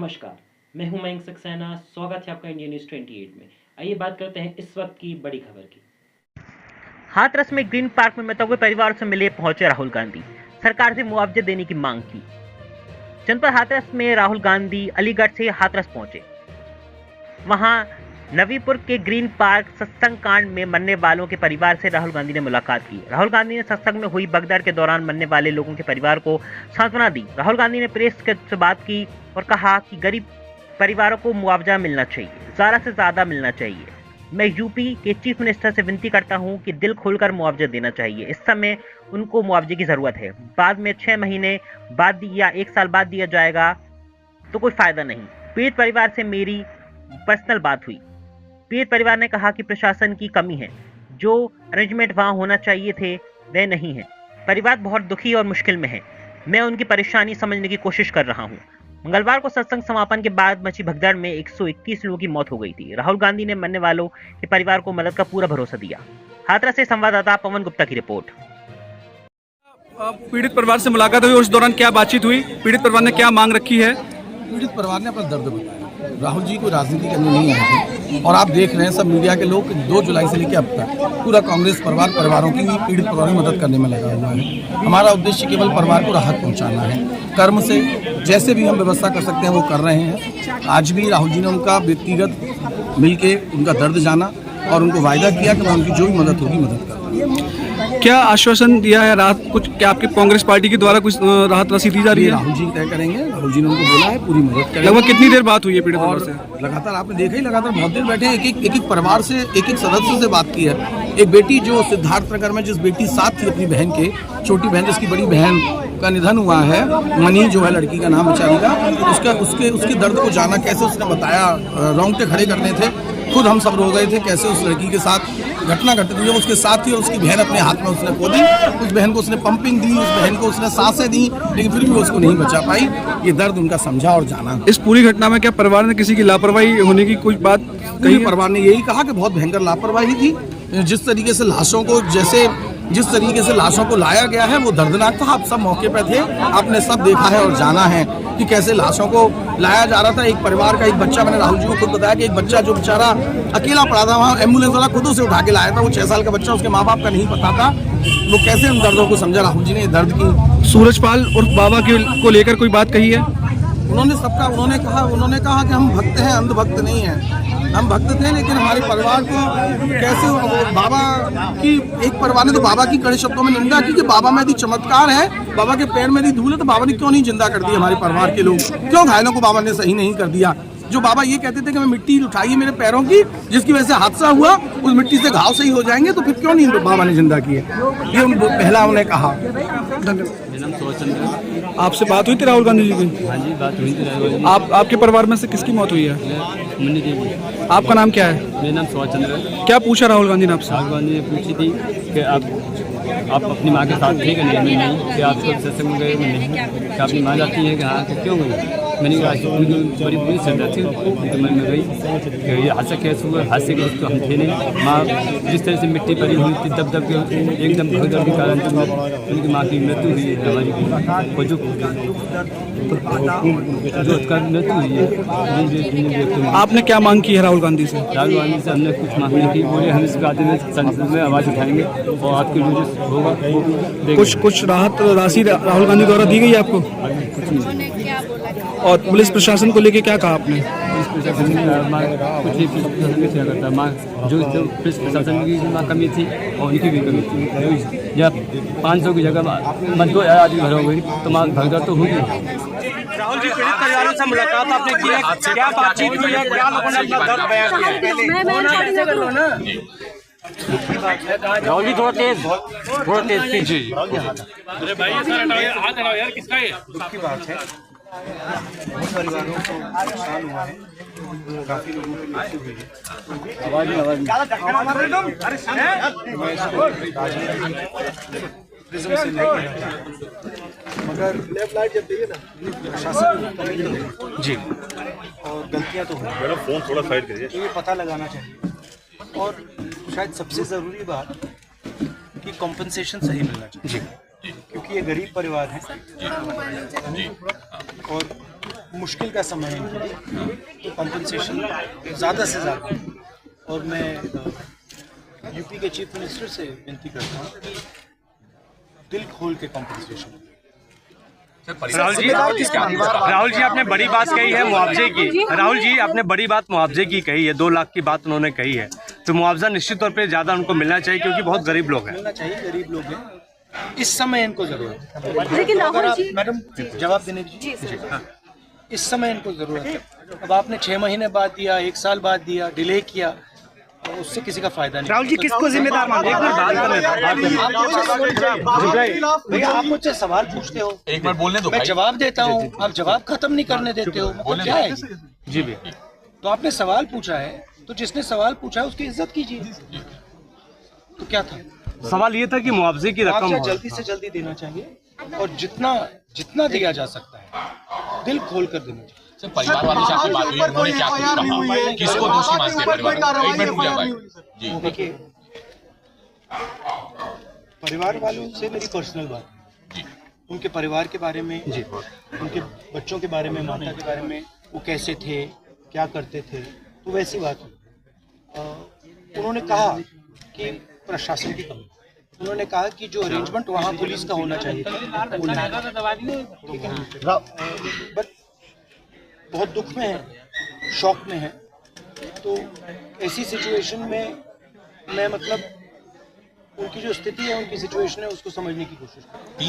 नमस्कार, मैं हूं मयंक सक्सेना। स्वागत है आपका इंडिया न्यूज़ 28 में। आइए बात करते हैं इस वक्त की बड़ी खबर की। हाथरस में ग्रीन पार्क में मृतक हुए परिवार से मिले पहुंचे राहुल गांधी, सरकार से मुआवजे देने की मांग की। जनपद हाथरस में राहुल गांधी अलीगढ़ से हाथरस पहुंचे। वहां नवीपुर के ग्रीन पार्क सत्संग कांड में मरने वालों के परिवार से राहुल गांधी ने मुलाकात की। राहुल गांधी ने सत्संग में हुई भगदड़ के दौरान मरने वाले लोगों के परिवार को सांत्वना दी। राहुल गांधी ने प्रेस से बात की और कहा कि गरीब परिवारों को मुआवजा मिलना चाहिए, ज़्यादा से ज़्यादा मिलना चाहिए। मैं यूपी के चीफ मिनिस्टर से विनती करता हूं कि दिल खोलकर मुआवजा देना चाहिए। इस समय उनको मुआवजे की ज़रूरत है। बाद में 6 महीने बाद या 1 साल बाद दिया जाएगा तो कोई फ़ायदा नहीं। पीड़ित परिवार से मेरी पर्सनल बात हुई। पीड़ित परिवार ने कहा कि प्रशासन की कमी है, जो अरेंजमेंट वहाँ होना चाहिए थे वह नहीं है। परिवार बहुत दुखी और मुश्किल में है। मैं उनकी परेशानी समझने की कोशिश कर रहा हूँ। मंगलवार को सत्संग समापन के बाद मची भगदड़ में 121 लोगों की मौत हो गई थी। राहुल गांधी ने मरने वालों के परिवार को मदद का पूरा भरोसा दिया। हाथरस से संवाददाता पवन गुप्ता की रिपोर्ट। पीड़ित परिवार से मुलाकात हुई, उस दौरान क्या बातचीत हुई? पीड़ित परिवार ने क्या मांग रखी है? पीड़ित परिवार ने अपना दर्द बताया। राहुल जी को राजनीति करने नहीं आए थे और आप देख रहे हैं सब मीडिया के लोग 2 जुलाई से लेकर अब तक पूरा कांग्रेस परिवारों की पीड़ित परिवारों की मदद करने में लगा हुआ है। हमारा उद्देश्य केवल परिवार को राहत पहुंचाना है। कर्म से जैसे भी हम व्यवस्था कर सकते हैं वो कर रहे हैं। आज भी राहुल जी ने उनका व्यक्तिगत मिलके उनका दर्द जाना और उनको वायदा किया कि मैं उनकी जो भी मदद होगी मदद करूँगा। क्या आश्वासन दिया है राहत कुछ? क्या आपकी कांग्रेस पार्टी के द्वारा कुछ राहत राशि दी जा रही है? राहुल जी तय करेंगे। राहुल जी ने उनको बोला है पूरी मदद करेंगे। लगभग कितनी देर बात हुई है पीड़ित परिवार से? लगातार आपने देखा ही, लगातार बहुत देर बैठे हैं। एक परिवार से एक सदस्य से बात की है। एक बेटी जो सिद्धार्थ नगर में जिस बेटी साथ थी अपनी बहन के, छोटी बहन जिसकी बड़ी बहन का निधन हुआ है, मनी जो है लड़की का नाम बेचारी का, उसके दर्द को जाना, कैसे उसने बताया, रोंगटे खड़े करने थे। खुद हम सब रो गए थे कैसे उस लड़की के साथ घटना घटित हुई। उसके साथ थी और उसकी बहन अपने हाथ में उसने खो दी। उस बहन को उसने पंपिंग दी, उस बहन को उसने सांसें दी, लेकिन फिर भी उसको नहीं बचा पाई। ये दर्द उनका समझा और जाना। इस पूरी घटना में क्या परिवार ने किसी की लापरवाही होने की कोई बात कही? परिवार ने यही कहा कि बहुत भयंकर लापरवाही थी। जिस तरीके से लाशों को लाया गया है वो दर्दनाक था। आप सब मौके पे थे, आपने सब देखा है और जाना है कि कैसे लाशों को लाया जा रहा था। एक परिवार का एक बच्चा, मैंने राहुल जी को खुद बताया कि एक बच्चा जो बेचारा अकेला पड़ा था वहाँ, एम्बुलेंस वाला खुद उसे उठा के लाया था। वो 6 साल का बच्चा, उसके माँ बाप का नहीं पता था। वो कैसे उन दर्दों को समझा राहुल जी ने, दर्द की। सूरजपाल और बाबा को लेकर कोई बात कही है? उन्होंने कहा कि हम भक्त हैं, अंधभक्त नहीं हैं। हम भक्त थे लेकिन हमारे परिवार को कैसे बाबा की, एक परिवार ने तो बाबा की कड़े शब्दों में निंदा की कि बाबा में यदि चमत्कार है, बाबा के पैर में यदि धूल है तो बाबा ने क्यों नहीं जिंदा कर दिया हमारे परिवार के लोग, क्यों घायलों को बाबा ने सही नहीं कर दिया। जो बाबा ये कहते थे कि मैं मिट्टी उठाइए मेरे पैरों की, जिसकी वजह से हादसा हुआ, उस मिट्टी से घाव सही हो जाएंगे, तो फिर क्यों नहीं बाबा ने जिंदा किए। ये पहला उन्होंने कहा। आपसे बात हुई थी राहुल गांधी जी की? हाँ जी, बात हुई थी। आपके परिवार में से किसकी मौत हुई है? मन्नी देवी। आपका नाम क्या है? मेरा नाम सुभाष चंद्र है। क्या पूछा राहुल गांधी ने आपसे? राहुल गांधी ने पूछी थी कि आप अपनी माँ के साथ थे कि नहीं, कि आप सब सत्संग में गए नहीं, कि अपनी माँ जाती है कि हाँ, कि क्यों गई? मैंने कहा बड़ी बुरी सजा थी, तो मैं गई कि ये हादसा कैसे हुआ। हादसे के तो हम थे नहीं। माँ जिस तरह से मिट्टी पड़ी हुई थी, दब दब के एकदम भगदड़ के कारण उनकी माँ की मृत्यु हुई है। हमारी जो उसका मृत्यु हुई है। आपने क्या मांग की है राहुल गांधी से? राहुल गांधी से हमने कुछ मांग नहीं की। बोले हम इस बात में संसद में आवाज़ उठाएंगे और आपके जो होगा वो कुछ राहत राशि राहुल गांधी द्वारा दी गई है आपको? कुछ नहीं। और पुलिस प्रशासन को लेके क्या कहा आपने? पुलिस प्रशासन कुछ नहीं, पुलिस प्रशासन में क्या करता माँ, जो पुलिस प्रशासन की माँ कमी थी और उनकी भी कमी थी। जब 500 की जगह 2 आदमी भर हो गई तो माँ भगदड़ तो होगी। राहुल जी, पीड़ित परिवारों से मुलाकात आपने की है, क्या बातचीत हुई है, क्या लोगों ने अपना दर्द बयां किया है? राहुल जी थोड़ा तेज पीछे। अरे भाई हाथ हटाओ यार, किसका है? दुख की बात है, बहुत परिवारों को नुकसान हुआ है, काफी लोगों की मृत्यु हुई है। मगर प्रशासन जी और गलतियां तो हुई, फोन थोड़ा साइड करिए, तो ये पता लगाना चाहिए। और शायद सबसे ज़रूरी बात कि कॉम्पनसेशन सही मिलना चाहिए जी, क्योंकि ये गरीब परिवार हैं और मुश्किल का समय है इनके लिए, तो कंपनसेशन ज़्यादा से ज़्यादा। और मैं यूपी के चीफ मिनिस्टर से विनती करता हूँ कि दिल खोल के कंपनसेशन। राहुल जी आपने बड़ी बात कही है मुआवजे की। राहुल जी आपने बड़ी बात मुआवजे की कही है, 2 लाख की बात उन्होंने कही है, तो मुआवजा निश्चित तौर पे ज़्यादा उनको मिलना चाहिए क्योंकि बहुत गरीब लोग हैं। मिलना चाहिए, गरीब लोग हैं, इस समय इनको जरूरत है। लेकिन अगर आप राहुल जी मैडम जवाब देने दीजिए। हाँ, इस समय इनको जरूरत है। अब आपने 6 महीने बाद दिया, 1 साल बाद दिया, डिले किया, तो उससे किसी का फायदा नहीं। राहुल जी किसको जिम्मेदार मानते हैं? भैया आप मुझसे सवाल पूछते हो, एक बार बोलने दो मैं भाई। जवाब देता हूँ, आप जवाब खत्म नहीं करने देते हो, मतलब क्या है? जी भैया, तो आपने सवाल पूछा है, तो जिसने सवाल पूछा है उसकी इज्जत कीजिए। तो क्या था? सवाल ये था कि मुआवजे की रकम मुआवजा हो। जल्दी से जल्दी देना चाहिए और जितना जितना दिया जा सकता है दिल खोल कर देना चाहिए। परिवार वालों से आपकी बात हुई, उन्होंने क्या कुछ कहा, किसको दोषी मानते हैं परिवार? एक मिनट रुक जाओ भाई जी। देखिए, परिवार वालों से मेरी पर्सनल बात है, उनके परिवार के बारे में, उनके बच्चों के बारे में, माता के बारे में, वो कैसे थे, क्या करते थे, तो वैसी बात है। उन्होंने कहा कि प्रशासन की कमी, उन्होंने कहा कि जो अरेंजमेंट वहाँ पुलिस का होना चाहिए था वो नहीं। ठीक है, बट बहुत दुख में है, शॉक में है, तो ऐसी सिचुएशन में मैं मतलब उनकी जो स्थिति है, उनकी सिचुएशन है, उसको समझने की कोशिश करूँ।